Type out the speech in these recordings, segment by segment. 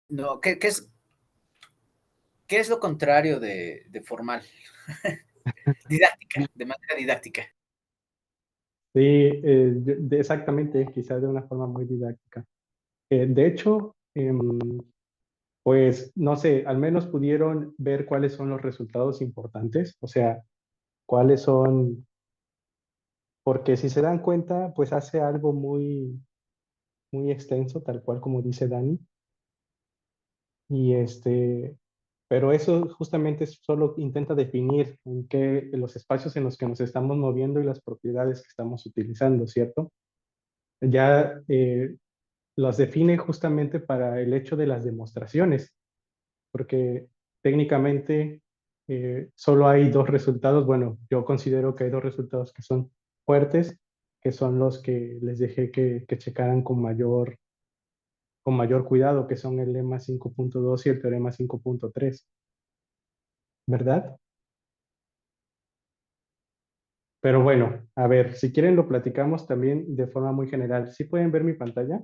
No, ¿qué es lo contrario de formal? Didáctica, de manera didáctica. Sí, exactamente, quizás de una forma muy didáctica. De hecho, pues no sé, al menos pudieron ver cuáles son los resultados importantes, o sea, cuáles son, porque si se dan cuenta, pues hace algo muy extenso, tal cual como dice Dani, y pero eso justamente solo intenta definir los espacios en los que nos estamos moviendo y las propiedades que estamos utilizando, ¿cierto? Ya los define justamente para el hecho de las demostraciones, porque técnicamente solo hay dos resultados. Bueno, yo considero que hay dos resultados que son fuertes, que son los que les dejé que checaran con mayor cuidado, que son el lema 5.2 y el teorema 5.3, ¿verdad? Pero bueno, a ver, si quieren lo platicamos también de forma muy general. ¿Sí pueden ver mi pantalla?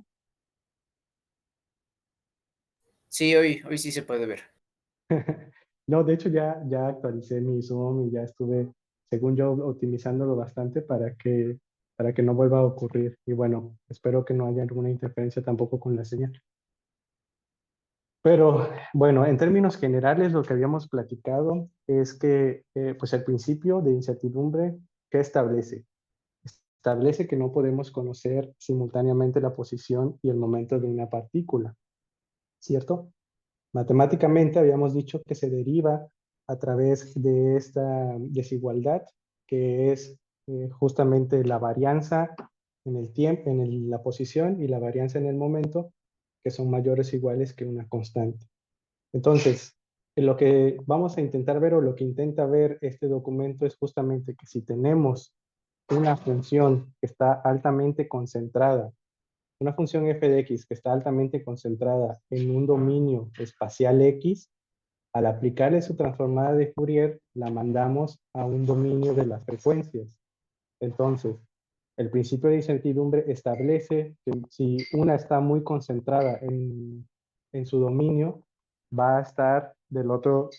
Sí, hoy sí se puede ver. No, de hecho ya actualicé mi Zoom y ya estuve, según yo, optimizándolo bastante para que no vuelva a ocurrir. Y bueno, espero que no haya alguna interferencia tampoco con la señal. Pero bueno, en términos generales, lo que habíamos platicado es que, pues el principio de incertidumbre, ¿qué establece? Establece que no podemos conocer simultáneamente la posición y el momento de una partícula, ¿cierto? Matemáticamente habíamos dicho que se deriva a través de esta desigualdad, que es justamente la varianza en el tiempo, la posición y la varianza en el momento, que son mayores o iguales que una constante. Entonces, lo que vamos a intentar ver o lo que intenta ver este documento es justamente que si tenemos una función que está altamente concentrada, una función f de x que está altamente concentrada en un dominio espacial x, al aplicarle su transformada de Fourier, la mandamos a un dominio de las frecuencias. Entonces, el principio de incertidumbre establece que si una está muy concentrada en su dominio, va a estar del otro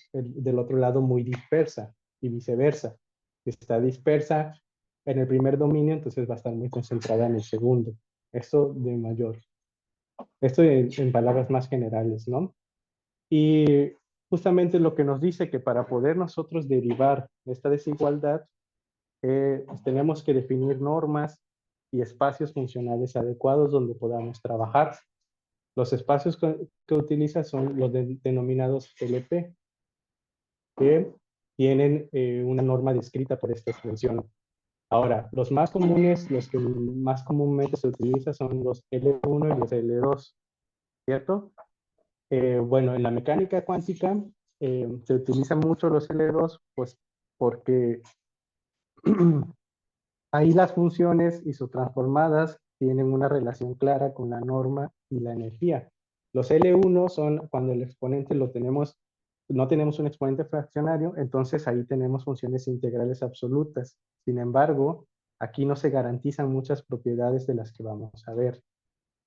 lado muy dispersa y viceversa. Si está dispersa en el primer dominio, entonces va a estar muy concentrada en el segundo. Esto de mayor. Esto en palabras más generales, ¿no? Y justamente lo que nos dice que para poder nosotros derivar esta desigualdad, pues tenemos que definir normas y espacios funcionales adecuados donde podamos trabajar. Los espacios que utiliza son los denominados LP, que tienen una norma descrita por esta extensión. Ahora, los más comunes, los que más comúnmente se utilizan son los L1 y los L2, ¿cierto? Bueno, en la mecánica cuántica se utilizan mucho los L2, pues porque ahí las funciones y sus transformadas tienen una relación clara con la norma y la energía. Los L1 son cuando el exponente lo tenemos, no tenemos un exponente fraccionario, entonces ahí tenemos funciones integrales absolutas. Sin embargo, aquí no se garantizan muchas propiedades de las que vamos a ver.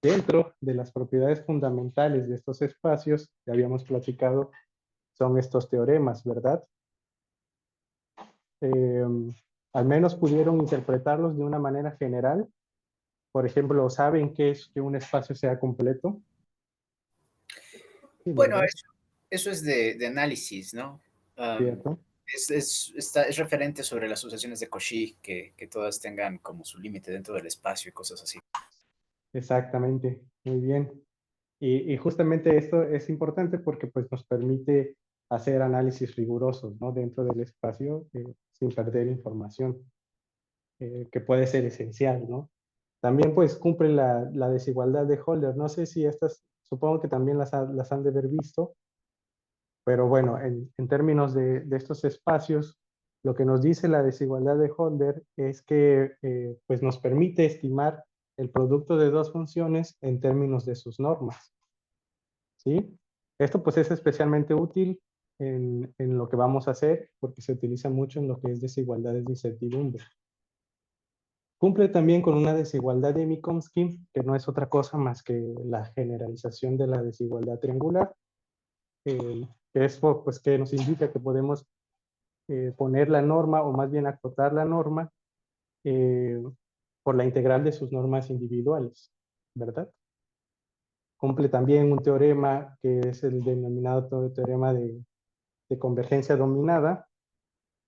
Dentro de las propiedades fundamentales de estos espacios, que habíamos platicado, son estos teoremas, ¿verdad? Eh, Al menos pudieron interpretarlos de una manera general. Por ejemplo, ¿saben qué es que un espacio sea completo? Sí, Bueno, ¿verdad? eso es de análisis, ¿no? Am, ¿Cierto? es referente sobre las sucesiones de Cauchy, que todas tengan como su límite dentro del espacio y cosas así. Exactamente. Muy bien. Y justamente esto es importante porque pues, nos permite hacer análisis rigurosos, ¿no? Dentro del espacio sin perder información, que puede ser esencial, ¿no? También pues cumple la desigualdad de Holder. No sé si estas, supongo que también las han de haber visto, pero bueno, en términos de estos espacios, lo que nos dice la desigualdad de Holder es que pues nos permite estimar el producto de dos funciones en términos de sus normas, ¿sí? Esto pues es especialmente útil en lo que vamos a hacer porque se utiliza mucho en lo que es desigualdades de incertidumbre. Cumple también con una desigualdad de Minkowski, que no es otra cosa más que la generalización de la desigualdad triangular, que es pues, que nos indica que podemos poner la norma, o más bien acotar la norma, eh, por la integral de sus normas individuales, ¿verdad? Cumple también un teorema que es el denominado teorema de convergencia dominada,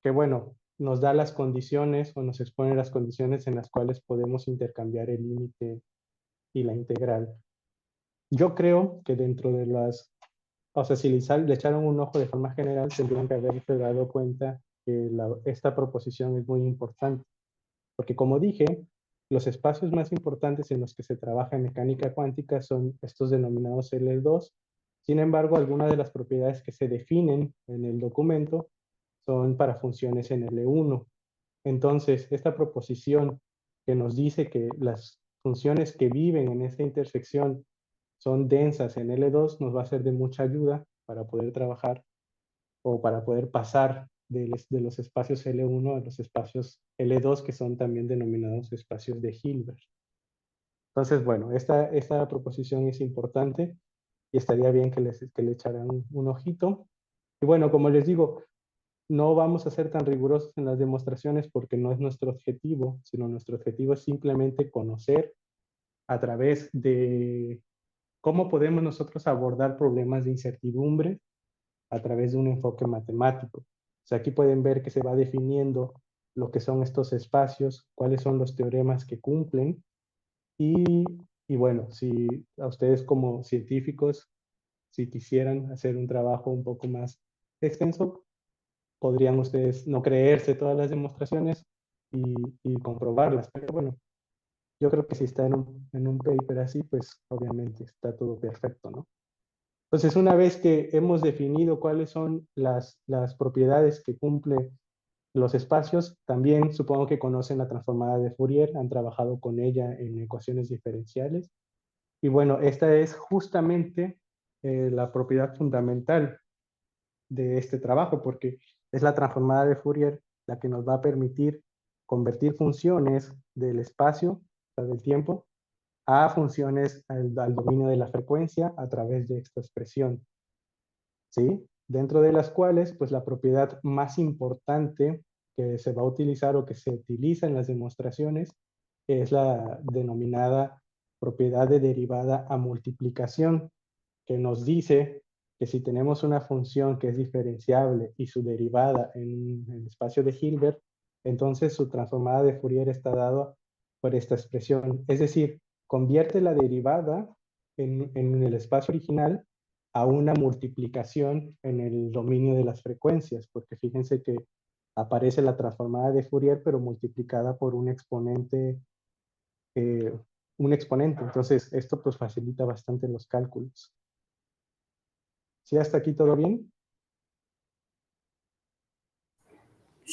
que bueno, nos da las condiciones o nos expone las condiciones en las cuales podemos intercambiar el límite y la integral. Yo creo que dentro de las, o sea, si le echaron un ojo de forma general, tendrían que haberse dado cuenta que esta proposición es muy importante, porque como dije, los espacios más importantes en los que se trabaja en mecánica cuántica son estos denominados L2. Sin embargo, algunas de las propiedades que se definen en el documento son para funciones en L1. Entonces, esta proposición que nos dice que las funciones que viven en esta intersección son densas en L2 nos va a ser de mucha ayuda para poder trabajar o para poder pasar de los espacios L1 a los espacios L2, que son también denominados espacios de Hilbert. Entonces, bueno, esta proposición es importante y estaría bien que le echaran un ojito. Y bueno, como les digo, no vamos a ser tan rigurosos en las demostraciones porque no es nuestro objetivo, sino nuestro objetivo es simplemente conocer a través de cómo podemos nosotros abordar problemas de incertidumbre a través de un enfoque matemático. O sea, aquí pueden ver que se va definiendo lo que son estos espacios, cuáles son los teoremas que cumplen y, y bueno, si a ustedes como científicos, si quisieran hacer un trabajo un poco más extenso, podrían ustedes no creerse todas las demostraciones y comprobarlas, pero bueno, yo creo que si está en un paper así, pues obviamente está todo perfecto, ¿no? Entonces, una vez que hemos definido cuáles son las propiedades que cumple los espacios, también supongo que conocen la transformada de Fourier, han trabajado con ella en ecuaciones diferenciales. Y bueno, esta es justamente la propiedad fundamental de este trabajo, porque es la transformada de Fourier la que nos va a permitir convertir funciones del espacio, o sea, del tiempo, a funciones al dominio de la frecuencia a través de esta expresión. ¿Sí? Dentro de las cuales, pues la propiedad más importante que se va a utilizar o que se utiliza en las demostraciones es la denominada propiedad de derivada a multiplicación, que nos dice que si tenemos una función que es diferenciable y su derivada en el espacio de Hilbert, entonces su transformada de Fourier está dada por esta expresión. Es decir, convierte la derivada en el espacio original a una multiplicación en el dominio de las frecuencias, porque fíjense que aparece la transformada de Fourier, pero multiplicada por eh, un exponente. Entonces, esto pues facilita bastante los cálculos. ¿Sí, hasta aquí todo bien?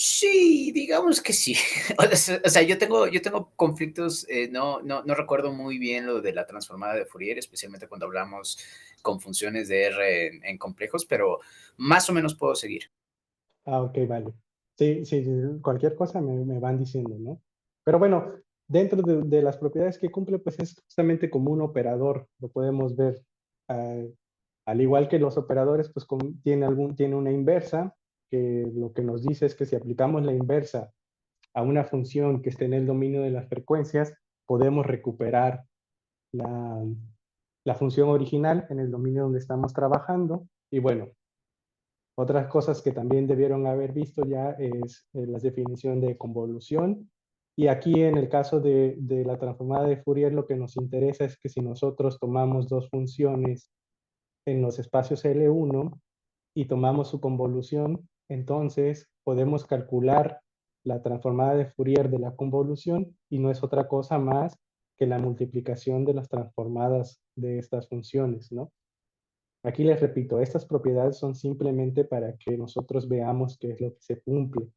Sí, digamos que sí. O sea, yo tengo conflictos, no recuerdo muy bien lo de la transformada de Fourier, especialmente cuando hablamos con funciones de R en complejos, pero más o menos puedo seguir. Ah, ok, vale. Sí, sí, sí, cualquier cosa me van diciendo, ¿no? Pero bueno, dentro de las propiedades que cumple, pues es justamente como un operador, lo podemos ver. Ah, al igual que los operadores, pues tiene una inversa, que lo que nos dice es que si aplicamos la inversa a una función que esté en el dominio de las frecuencias, podemos recuperar la, la función original en el dominio donde estamos trabajando. Y bueno, otras cosas que también debieron haber visto ya es la definición de convolución. Y aquí en el caso de la transformada de Fourier, lo que nos interesa es que si nosotros tomamos dos funciones en los espacios L1 y tomamos su convolución, entonces podemos calcular la transformada de Fourier de la convolución y no es otra cosa más que la multiplicación de las transformadas de estas funciones, ¿no? Aquí les repito, estas propiedades son simplemente para que nosotros veamos qué es lo que se cumple.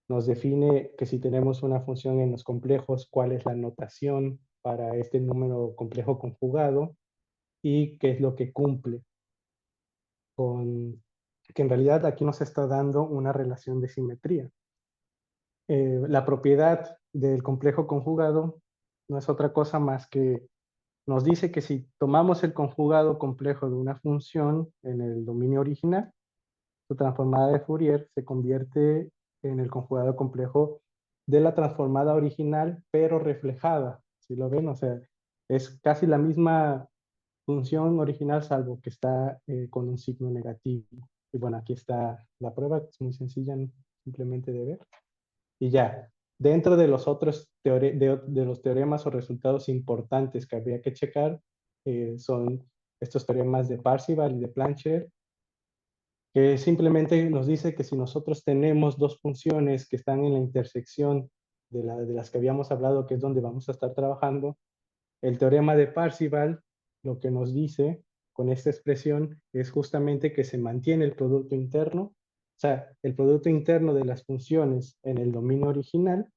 Nos define que si tenemos una función en los complejos, cuál es la notación para este número complejo conjugado y qué es lo que cumple con que en realidad aquí nos está dando una relación de simetría. La propiedad del complejo conjugado no es otra cosa más que nos dice que si tomamos el conjugado complejo de una función en el dominio original, su transformada de Fourier se convierte en el conjugado complejo de la transformada original, pero reflejada. ¿Sí lo ven? O sea, es casi la misma función original, salvo que está con un signo negativo. Y bueno, aquí está la prueba, que es muy sencilla simplemente de ver. Y ya, dentro de los otros de los teoremas o resultados importantes que habría que checar, son estos teoremas de Parzival y de Plancher, que simplemente nos dice que si nosotros tenemos dos funciones que están en la intersección de las que habíamos hablado, que es donde vamos a estar trabajando, el teorema de Parzival lo que nos dice con esta expresión es justamente que se mantiene el producto interno, o sea, el producto interno de las funciones en el dominio original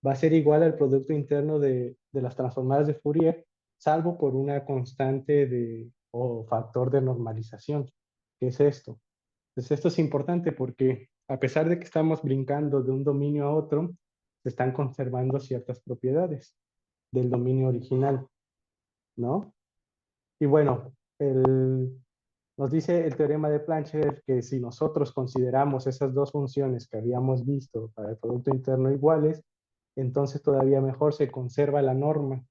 va a ser igual al producto interno de las transformadas de Fourier, salvo por una constante o factor de normalización. ¿Qué es esto? Pues esto es importante porque a pesar de que estamos brincando de un dominio a otro, se están conservando ciertas propiedades del dominio original, ¿no? Y bueno, nos dice el teorema de Plancher que si nosotros consideramos esas dos funciones que habíamos visto para el producto interno iguales, entonces todavía mejor se conserva la norma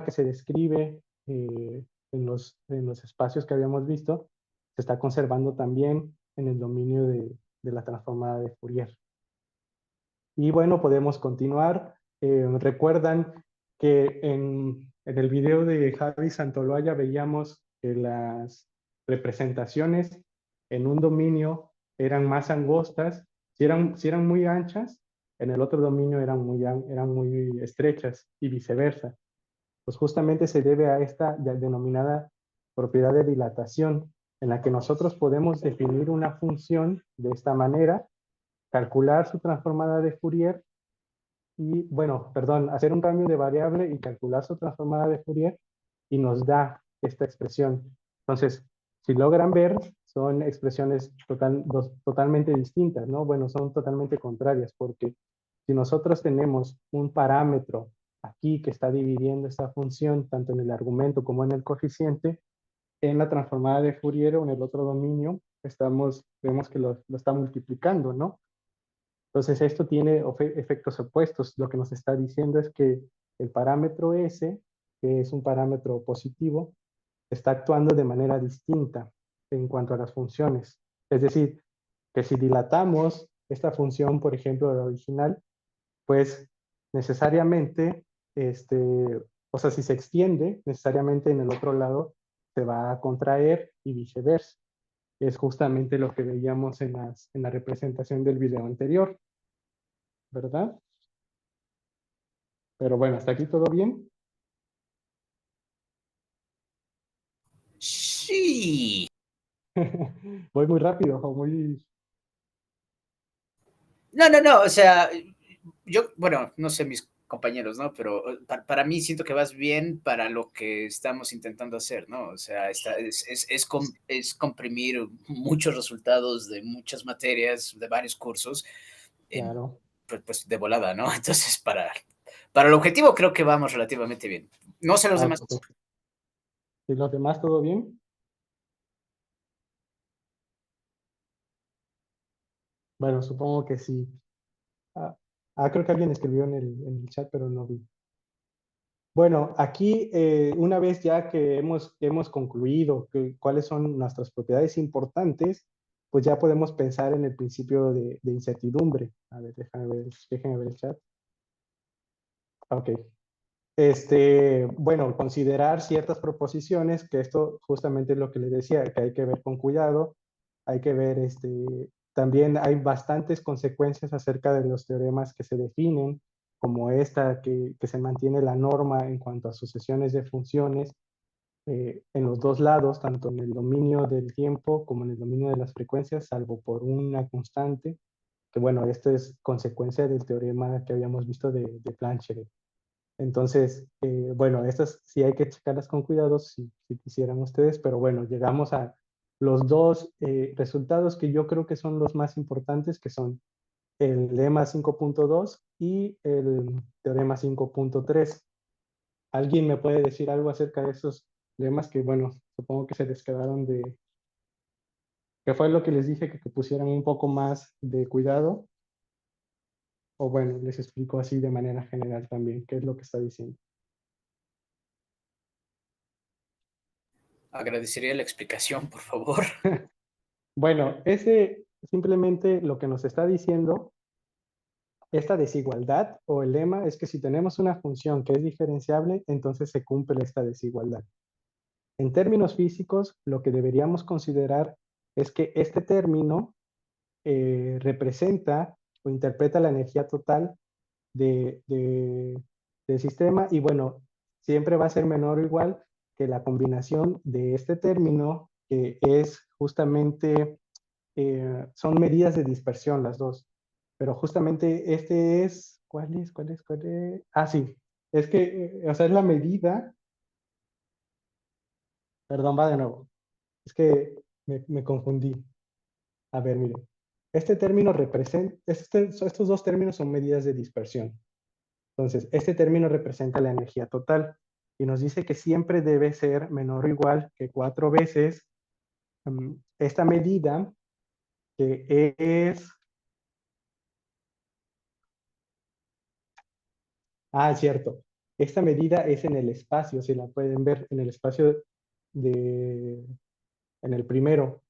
que se describe en los espacios que habíamos visto, se está conservando también en el dominio de la transformada de Fourier. Y bueno, podemos continuar. Recuerdan que en el video de Javi Santoloaya veíamos que las representaciones en un dominio eran más angostas, si eran muy anchas, en el otro dominio eran muy estrechas y viceversa. Pues justamente se debe a esta denominada propiedad de dilatación, en la que nosotros podemos definir una función de esta manera, calcular su transformada de Fourier y, bueno, perdón, hacer un cambio de variable y calcular su transformada de Fourier y nos da esta expresión. Entonces, si logran ver, son expresiones totalmente distintas, ¿no? Bueno, son totalmente contrarias porque si nosotros tenemos un parámetro aquí que está dividiendo esta función tanto en el argumento como en el coeficiente, en la transformada de Fourier o en el otro dominio, vemos que lo está multiplicando, ¿no? Entonces esto tiene efectos opuestos. Lo que nos está diciendo es que el parámetro S, que es un parámetro positivo, está actuando de manera distinta en cuanto a las funciones. Es decir, que si dilatamos esta función, por ejemplo, la original, pues necesariamente, o sea, si se extiende, necesariamente en el otro lado se va a contraer y viceversa. Es justamente lo que veíamos en la representación del video anterior, ¿verdad? Pero bueno, ¿hasta aquí todo bien? Sí. Voy muy rápido o muy... No, no, no, o sea, yo, bueno, no sé mis compañeros, ¿no? Pero para mí siento que vas bien para lo que estamos intentando hacer, ¿no? O sea, es comprimir muchos resultados de muchas materias, de varios cursos, en, Claro. pues de volada, ¿no? Entonces, para el objetivo creo que vamos relativamente bien. No sé los Ah, demás. perfecto. ¿Y los demás todo bien? Bueno, supongo que sí. Ah, creo que alguien escribió en el chat, pero no vi. Bueno, aquí una vez ya que hemos concluido cuáles son nuestras propiedades importantes, pues ya podemos pensar en el principio de incertidumbre. A ver, déjame ver el chat. Ok. Bueno, considerar ciertas proposiciones, que esto justamente es lo que les decía, que hay que ver con cuidado, hay que ver, también hay bastantes consecuencias acerca de los teoremas que se definen, como esta, que se mantiene la norma en cuanto a sucesiones de funciones en los dos lados, tanto en el dominio del tiempo como en el dominio de las frecuencias, salvo por una constante, que bueno, esto es consecuencia del teorema que habíamos visto de Plancher. Entonces, bueno, estas sí hay que checarlas con cuidado si quisieran ustedes, pero bueno, llegamos a los dos resultados que yo creo que son los más importantes, que son el lema 5.2 y el teorema 5.3. ¿Alguien me puede decir algo acerca de esos lemas que, bueno, supongo que se les quedaron de, que fue lo que les dije, que pusieran un poco más de cuidado? O bueno, les explico así de manera general también qué es lo que está diciendo. Agradecería la explicación, por favor. Bueno, ese simplemente lo que nos está diciendo, esta desigualdad o el lema es que si tenemos una función que es diferenciable, entonces se cumple esta desigualdad. En términos físicos, lo que deberíamos considerar es que este término representa o interpreta la energía total del sistema y bueno, siempre va a ser menor o igual que la combinación de este término, que es justamente, son medidas de dispersión las dos, pero justamente este es, ¿cuál es? ¿Cuál es? ¿Cuál es? Ah, sí, es que, o sea, es la medida, perdón, va de nuevo, es que me confundí. A ver, miren, este término representa, estos dos términos son medidas de dispersión. Entonces, este término representa la energía total y nos dice que siempre debe ser menor o igual que 4 veces esta medida, que es, cierto, esta medida es en el espacio, si la pueden ver en el espacio de, en el primero,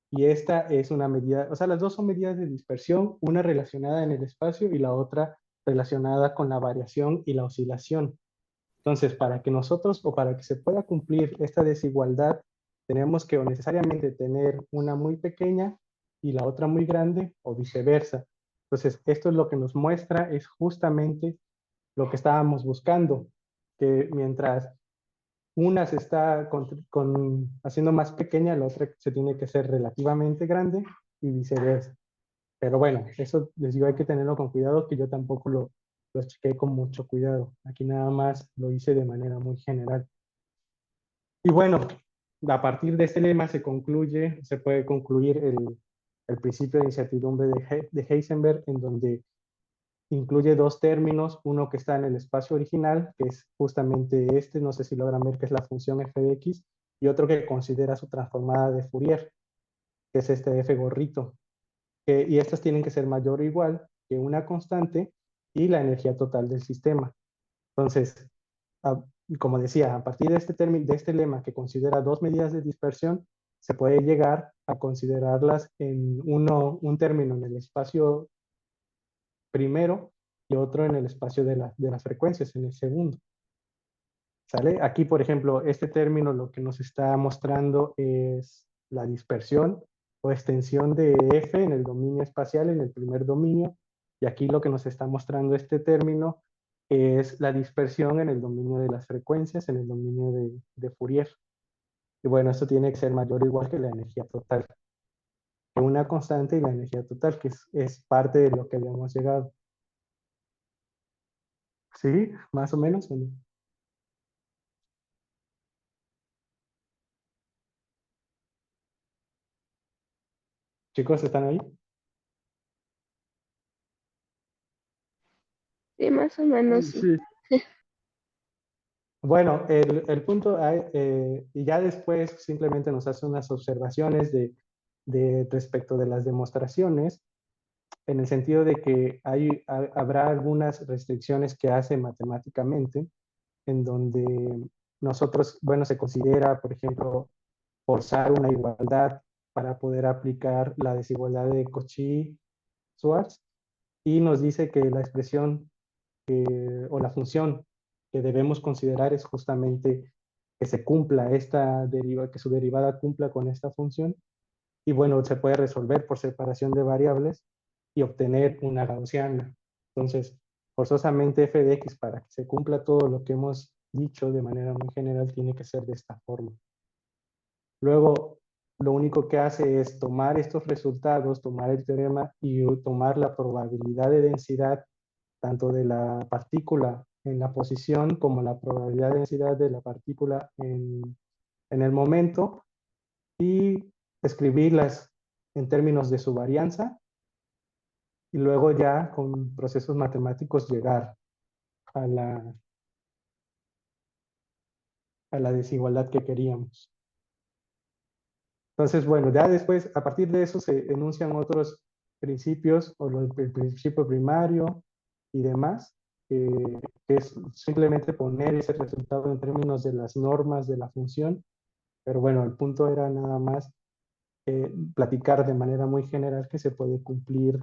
y esta es una medida, o sea, las dos son medidas de dispersión, una relacionada en el espacio y la otra relacionada con la variación y la oscilación. Entonces, para que nosotros o para que se pueda cumplir esta desigualdad, tenemos que o necesariamente tener una muy pequeña y la otra muy grande o viceversa. Entonces, esto es lo que nos muestra, es justamente lo que estábamos buscando, que mientras una se está haciendo más pequeña, la otra se tiene que hacer relativamente grande y viceversa. Pero bueno, eso les digo, hay que tenerlo con cuidado, que yo tampoco lo chequé con mucho cuidado. Aquí nada más lo hice de manera muy general. Y bueno, a partir de este lema se puede concluir el principio de incertidumbre de Heisenberg, en donde incluye dos términos, uno que está en el espacio original, que es justamente este, no sé si logran ver que es la función f de x, y otro que considera su transformada de Fourier, que es este f gorrito. Y estas tienen que ser mayor o igual que una constante y la energía total del sistema. Entonces, a, como decía, a partir de este término, de este lema que considera dos medidas de dispersión, se puede llegar a considerarlas en un término en el espacio primero y otro en el espacio de las frecuencias, en el segundo. ¿Sale? Aquí, por ejemplo, este término lo que nos está mostrando es la dispersión o extensión de F en el dominio espacial, en el primer dominio, y aquí lo que nos está mostrando este término es la dispersión en el dominio de las frecuencias, en el dominio de Fourier. Y bueno, esto tiene que ser mayor o igual que la energía total, que una constante y la energía total, que es parte de lo que habíamos llegado. ¿Sí? Más o menos. ¿O no? Chicos, ¿están ahí? Sí, más o menos sí. Sí. Bueno, el punto, y ya después simplemente nos hace unas observaciones respecto de las demostraciones, en el sentido de que habrá algunas restricciones que hace matemáticamente, en donde nosotros, bueno, se considera, por ejemplo, forzar una igualdad para poder aplicar la desigualdad de Cauchy-Schwarz, y nos dice que la expresión o la función que debemos considerar es justamente que se cumpla que su derivada cumpla con esta función. Y bueno, se puede resolver por separación de variables y obtener una gaussiana. Entonces, forzosamente f de x, para que se cumpla todo lo que hemos dicho de manera muy general, tiene que ser de esta forma. Luego, lo único que hace es tomar estos resultados, tomar el teorema y tomar la probabilidad de densidad tanto de la partícula en la posición como la probabilidad de densidad de la partícula en el momento, y escribirlas en términos de su varianza y luego ya con procesos matemáticos llegar a a la desigualdad que queríamos. Entonces, bueno, ya después, a partir de eso se enuncian otros principios, o el principio primario y demás, que es simplemente poner ese resultado en términos de las normas de la función, pero bueno, el punto era nada más platicar de manera muy general que se puede cumplir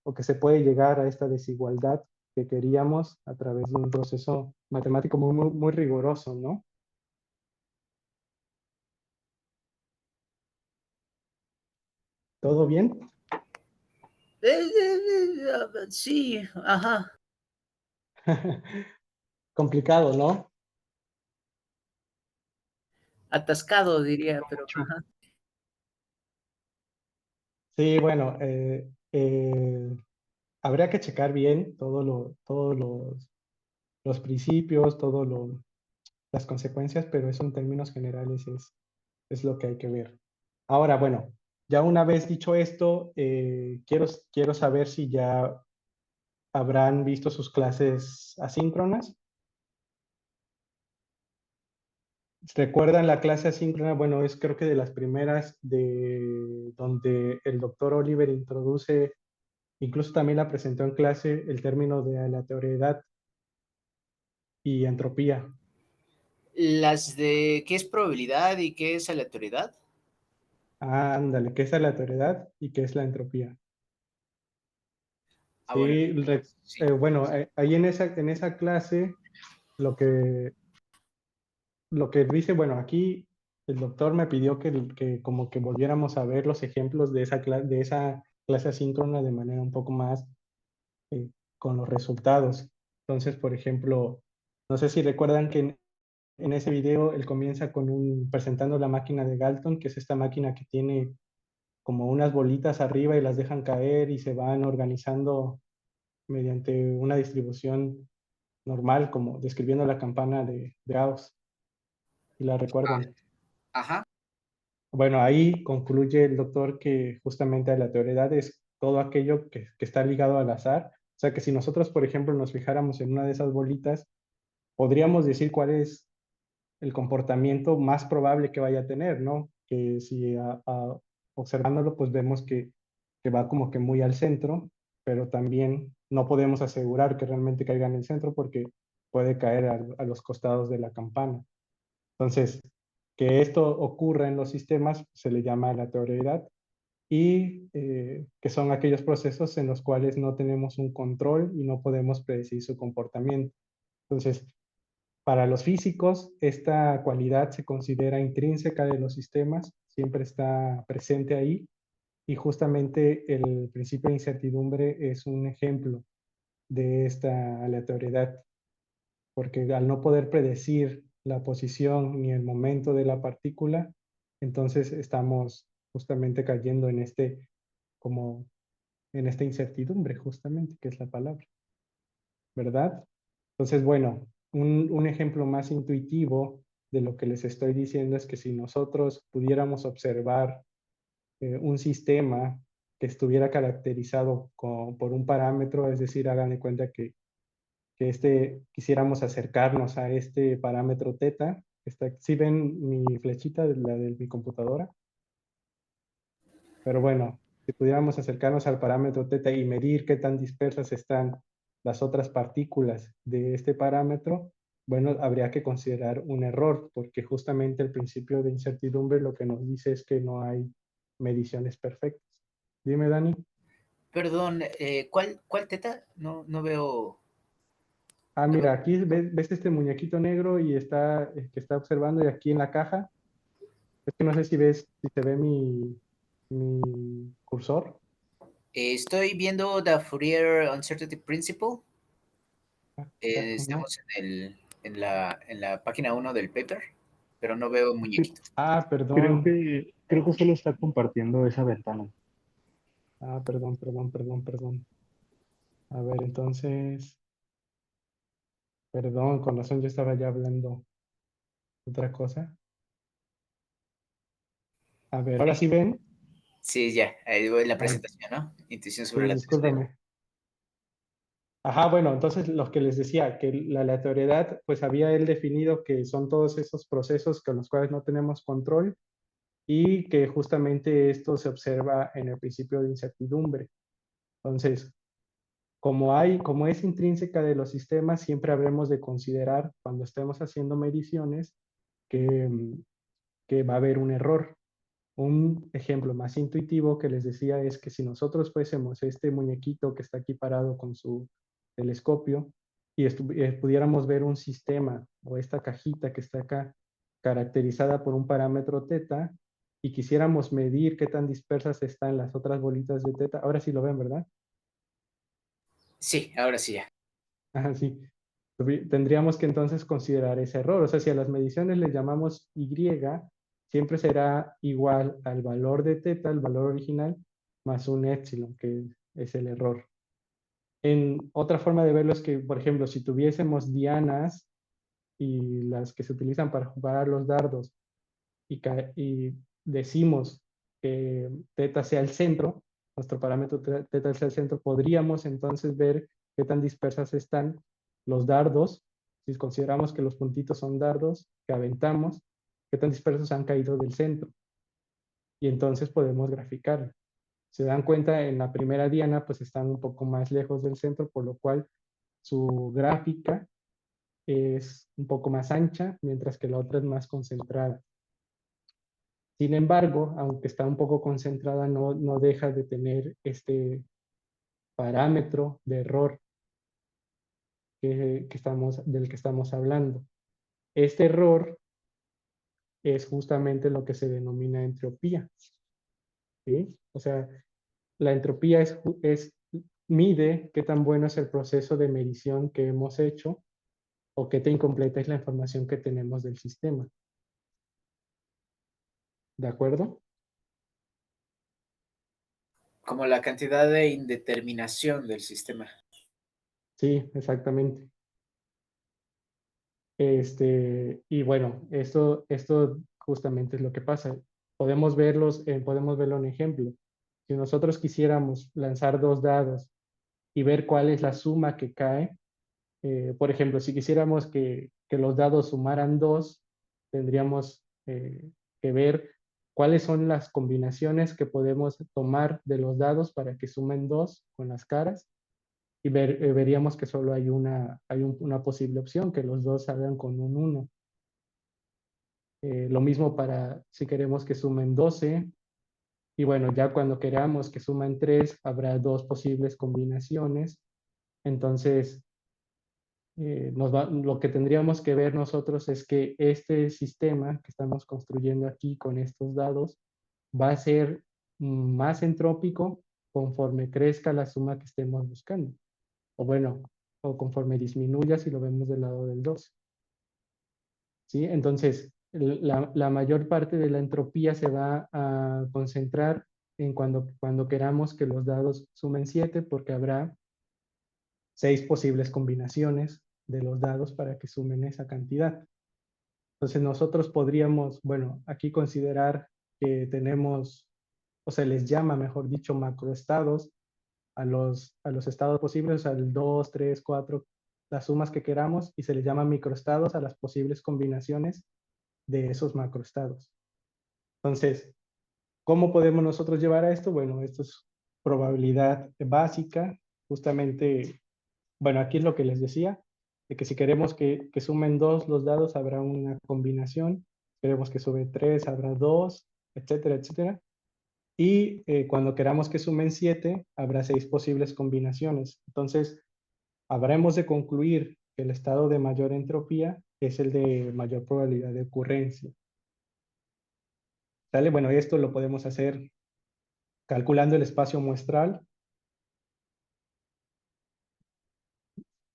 o que se puede llegar a esta desigualdad que queríamos a través de un proceso matemático muy riguroso, ¿no? ¿Todo bien? Sí, ajá. Complicado, ¿no? Atascado, diría, pero Mucho. ajá. Sí, bueno, habría que checar bien todos los principios, las consecuencias, pero eso en términos generales es lo que hay que ver. Ahora, bueno, ya una vez dicho esto, quiero saber si ya habrán visto sus clases asíncronas. ¿Recuerdan la clase asíncrona? Bueno, es creo que de las primeras de donde el doctor Oliver introduce, incluso también la presentó en clase, el término de aleatoriedad y entropía. Las de qué es probabilidad y qué es aleatoriedad. Ah, ándale, ¿qué es aleatoriedad y qué es la entropía? Ah, bueno, Sí, sí. bueno, ahí en esa clase lo lo que dice, bueno, aquí el doctor me pidió que como que volviéramos a ver los ejemplos de de esa clase asíncrona de manera un poco más eh, con los resultados. Entonces, por ejemplo, no sé si recuerdan que en ese video él comienza con presentando la máquina de Galton, que es esta máquina que tiene como unas bolitas arriba y las dejan caer y se van organizando mediante una distribución normal, como describiendo la campana de Gauss, si la recuerdan. Ajá. Bueno, ahí concluye el doctor que justamente la teoría es todo aquello que está ligado al azar. O sea que si nosotros, por ejemplo, nos fijáramos en una de esas bolitas, podríamos decir cuál es el comportamiento más probable que vaya a tener, ¿no? Que si observándolo, pues vemos que va como que muy al centro, pero también no podemos asegurar que realmente caiga en el centro porque puede caer a los costados de la campana. Entonces, que esto ocurra en los sistemas se le llama aleatoriedad y que son aquellos procesos en los cuales no tenemos un control y no podemos predecir su comportamiento. Entonces, para los físicos, esta cualidad se considera intrínseca de los sistemas, siempre está presente ahí y justamente el principio de incertidumbre es un ejemplo de esta aleatoriedad, porque al no poder predecir la posición ni el momento de la partícula, entonces estamos justamente cayendo en como en esta incertidumbre, justamente, que es la palabra, ¿verdad? Entonces, bueno, un ejemplo más intuitivo de lo que les estoy diciendo es que si nosotros pudiéramos observar un sistema que estuviera caracterizado por un parámetro, es decir, hagan de cuenta quisiéramos acercarnos a este parámetro teta. Si ven mi flechita, la de mi computadora, pero bueno, si pudiéramos acercarnos al parámetro teta y medir qué tan dispersas están las otras partículas de este parámetro, bueno, habría que considerar un error, porque justamente el principio de incertidumbre lo que nos dice es que no hay mediciones perfectas. Dime, Dani. Perdón, ¿cuál teta? No, no veo. Ah, No veo. mira, aquí ves este muñequito negro y que está observando y aquí en la caja, es que no sé si si se ve mi cursor. Estoy viendo The Fourier Uncertainty Principle. Ah, carajo, no. Estamos en la página 1 del paper, pero no veo Sí, muñequito. Ah, creo perdón. que solo está compartiendo esa ventana. Ah, perdón. A ver, entonces, perdón, con razón yo estaba ya hablando otra cosa. A ver, ahora sí ven. Sí, ya, ahí voy en la Ay, presentación, ¿no? Intuición sí, sobre la 3D. discúlpame. Ajá, bueno, entonces lo que les decía, que la aleatoriedad, pues había él definido que son todos esos procesos con los cuales no tenemos control y que justamente esto se observa en el principio de incertidumbre. Entonces, como es intrínseca de los sistemas, siempre habremos de considerar cuando estemos haciendo mediciones que, que va a haber un error. Un ejemplo más intuitivo que les decía es que si nosotros fuésemos este muñequito que está aquí parado con su telescopio y pudiéramos ver un sistema o esta cajita que está acá caracterizada por un parámetro teta y quisiéramos medir qué tan dispersas están las otras bolitas de teta, ahora sí lo ven, ¿verdad? Sí, ahora sí ya. Ajá, sí. Tendríamos que entonces considerar ese error. O sea, si a las mediciones le llamamos Y, siempre será igual al valor de teta, el valor original, más un épsilon, que es el error. En otra forma de verlo es que, por ejemplo, si tuviésemos dianas y las que se utilizan para jugar a los dardos y decimos que teta sea el centro, nuestro parámetro teta sea el centro, podríamos entonces ver qué tan dispersas están los dardos, si consideramos que los puntitos son dardos que aventamos, qué tan dispersos han caído del centro. Y entonces podemos graficarlo. Se dan cuenta, en la primera diana, pues están un poco más lejos del centro, por lo cual su gráfica es un poco más ancha, mientras que la otra es más concentrada. Sin embargo, aunque está un poco concentrada, no deja de tener este parámetro de error del que estamos hablando. Este error es justamente lo que se denomina entropía. ¿Sí? O sea, la entropía mide qué tan bueno es el proceso de medición que hemos hecho o qué tan incompleta es la información que tenemos del sistema. ¿De acuerdo? Como la cantidad de indeterminación del sistema. Sí, exactamente. Y bueno, esto justamente es lo que pasa. Podemos verlo en ejemplo. Si nosotros quisiéramos lanzar dos dados y ver cuál es la suma que cae, por ejemplo, si quisiéramos que los dados sumaran 2, tendríamos que ver cuáles son las combinaciones que podemos tomar de los dados para que sumen 2 con las caras y veríamos que solo hay una posible opción, que los dos salgan con un 1. Lo mismo para si queremos que sumen 12. Y bueno, ya cuando queramos que sumen 3, habrá dos posibles combinaciones. Entonces, lo que tendríamos que ver nosotros es que este sistema que estamos construyendo aquí con estos dados va a ser más entrópico conforme crezca la suma que estemos buscando. O bueno, o conforme disminuya si lo vemos del lado del 2. ¿Sí? Entonces, la mayor parte de la entropía se va a concentrar en cuando queramos que los dados sumen 7, porque habrá 6 posibles combinaciones de los dados para que sumen esa cantidad. Entonces, nosotros podríamos, bueno, aquí considerar que tenemos, o se les llama, mejor dicho, macroestados a los estados posibles, o sea, el 2, 3, 4, las sumas que queramos, y se les llama microestados a las posibles combinaciones de esos macroestados. Entonces, ¿cómo podemos nosotros llevar a esto? Bueno, esto es probabilidad básica, justamente, bueno, aquí es lo que les decía, de que si queremos que sumen 2 los dados, habrá una combinación, queremos que sume 3, habrá 2, etcétera, etcétera. Y cuando queramos que sumen 7, habrá 6 posibles combinaciones. Entonces, habremos de concluir que el estado de mayor entropía es el de mayor probabilidad de ocurrencia. ¿Sale? Bueno, esto lo podemos hacer calculando el espacio muestral,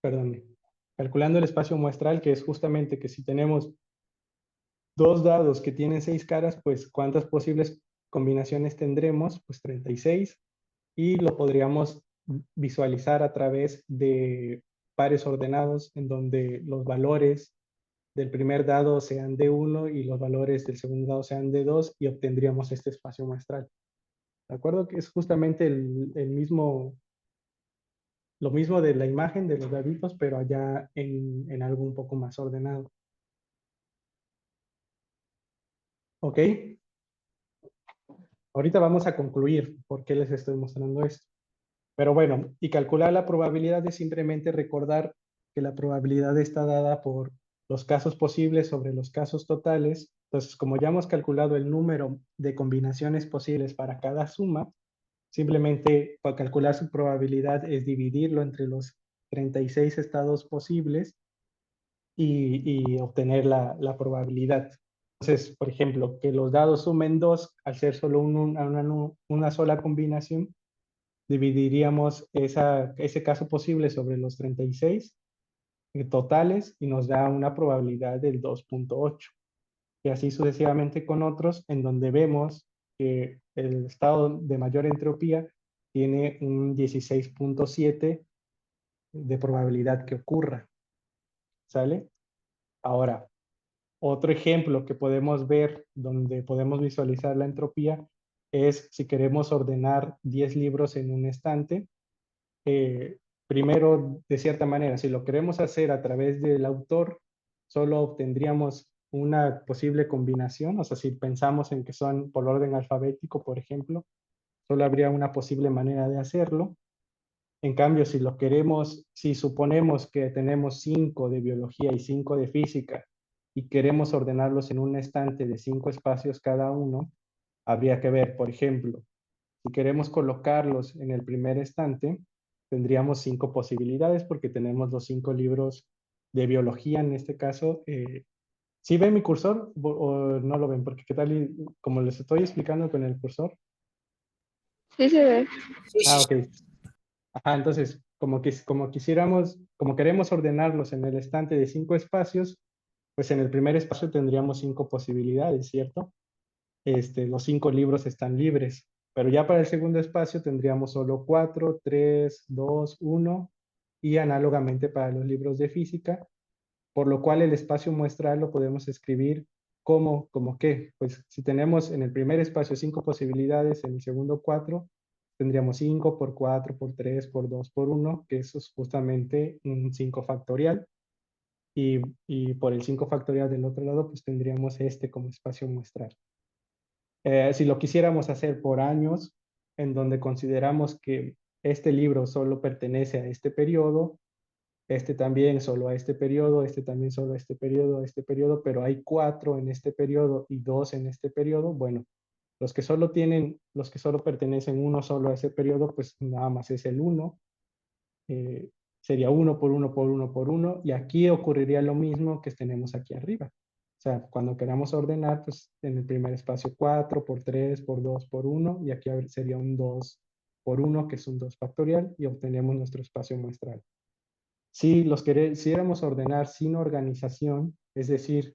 perdón, calculando el espacio muestral, que es justamente que si tenemos dos dados que tienen 6 caras, pues ¿cuántas posibles combinaciones tendremos? Pues 36, y lo podríamos visualizar a través de pares ordenados en donde los valores del primer dado sean de 1 y los valores del segundo dado sean de 2 y obtendríamos este espacio muestral. ¿De acuerdo? Que es justamente el mismo, lo mismo de la imagen de los daditos, pero allá en algo un poco más ordenado. ¿Ok? Ahorita vamos a concluir por qué les estoy mostrando esto. Pero bueno, y calcular la probabilidad es simplemente recordar que la probabilidad está dada por los casos posibles sobre los casos totales. Entonces, como ya hemos calculado el número de combinaciones posibles para cada suma, simplemente para calcular su probabilidad es dividirlo entre los 36 estados posibles y obtener la probabilidad. Entonces, por ejemplo, que los dados sumen 2 al ser solo una sola combinación, dividiríamos ese caso posible sobre los 36 totales y nos da una probabilidad del 2.8. Y así sucesivamente con otros en donde vemos que el estado de mayor entropía tiene un 16.7 de probabilidad que ocurra. ¿Sale? Ahora, otro ejemplo que podemos ver donde podemos visualizar la entropía es si queremos ordenar 10 libros en un estante. Primero, de cierta manera, si lo queremos hacer a través del autor, solo obtendríamos una posible combinación, o sea, si pensamos en que son por orden alfabético, por ejemplo, solo habría una posible manera de hacerlo. En cambio, si lo queremos, si suponemos que tenemos 5 de biología y 5 de física y queremos ordenarlos en un estante de 5 espacios cada uno, habría que ver, por ejemplo, si queremos colocarlos en el primer estante, tendríamos 5 posibilidades porque tenemos los 5 libros de biología en este caso. ¿Sí ven mi cursor o no lo ven? Porque qué tal, como les estoy explicando con el cursor. Sí se ve. Sí, sí, Ah, sí. ok. Ajá, entonces, como quisiéramos, como queremos ordenarlos en el estante de 5 espacios, pues en el primer espacio tendríamos 5 posibilidades, ¿cierto? Los 5 libros están libres, pero ya para el segundo espacio tendríamos solo 4, 3, 2, 1 y análogamente para los libros de física, por lo cual el espacio muestral lo podemos escribir como qué. Pues si tenemos en el primer espacio 5 posibilidades, en el segundo 4, tendríamos 5 por 4 por 3 por 2 por 1, que eso es justamente un 5 factorial. Y por el 5 factorial del otro lado, pues tendríamos este como espacio muestral. Si lo quisiéramos hacer por años, en donde consideramos que este libro solo pertenece a este periodo, este también solo a este periodo, este también solo a este periodo, pero hay 4 en este periodo y 2 en este periodo, bueno, los que solo pertenecen uno solo a ese periodo, pues nada más es el 1, eh, sería 1 por 1 por 1 por 1, y aquí ocurriría lo mismo que tenemos aquí arriba. O sea, cuando queramos ordenar, pues en el primer espacio 4 por 3 por 2 por 1, y aquí sería un 2 por 1, que es un 2 factorial, y obtenemos nuestro espacio muestral. Si los quisiéramos ordenar sin organización, es decir,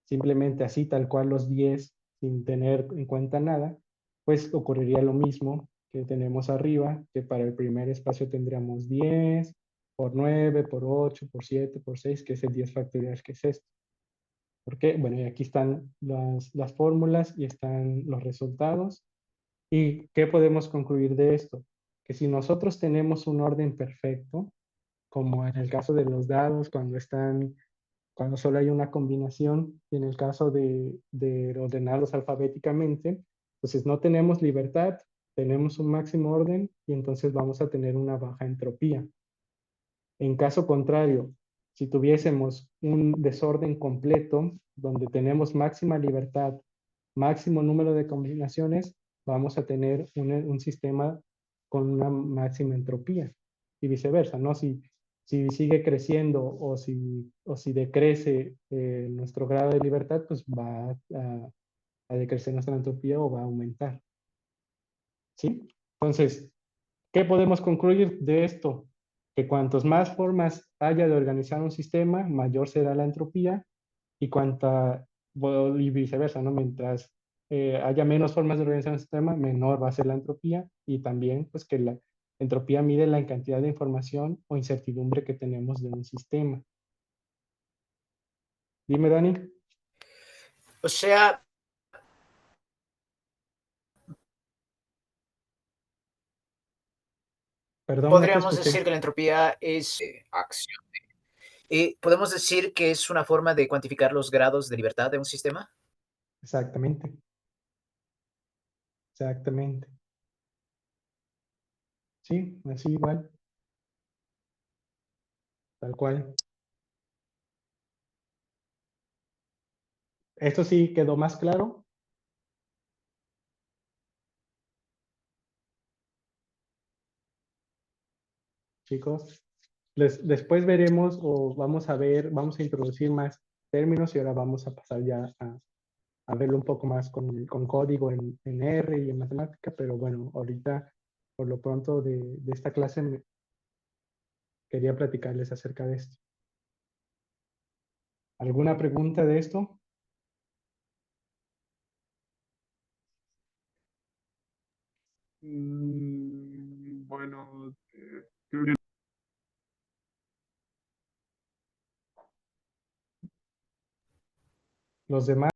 simplemente así tal cual los 10 sin tener en cuenta nada, pues ocurriría lo mismo que tenemos arriba, que para el primer espacio tendríamos 10 por 9 por 8 por 7 por 6, que es el 10 factorial, que es esto. ¿Por qué? Bueno, y aquí están las fórmulas y están los resultados. ¿Y qué podemos concluir de esto? Que si nosotros tenemos un orden perfecto, como en el caso de los dados, cuando solo hay una combinación, y en el caso de ordenarlos alfabéticamente, entonces no tenemos libertad, tenemos un máximo orden y entonces vamos a tener una baja entropía. En caso contrario, si tuviésemos un desorden completo, donde tenemos máxima libertad, máximo número de combinaciones, vamos a tener un sistema con una máxima entropía y viceversa, ¿no? Si sigue creciendo o si decrece nuestro grado de libertad, pues va a decrecer nuestra entropía o va a aumentar, ¿sí? Entonces, ¿qué podemos concluir de esto? Que cuantos más formas haya de organizar un sistema, mayor será la entropía y y viceversa, ¿no? Mientras haya menos formas de organizar un sistema, menor va a ser la entropía y también pues que la entropía mide la cantidad de información o incertidumbre que tenemos de un sistema. Dime, Dani. O sea, Perdón, no te Podríamos escuché. decir que la entropía es acción. ¿Podemos decir que es una forma de cuantificar los grados de libertad de un sistema? Exactamente, exactamente. Sí, así igual, tal cual. ¿Esto sí quedó más claro, chicos? Después veremos o vamos a ver, vamos a introducir más términos y ahora vamos a pasar ya a verlo un poco más con código en R y en matemática, pero bueno, ahorita por lo pronto de esta clase quería platicarles acerca de esto. ¿Alguna pregunta de esto? Bueno, Los demás.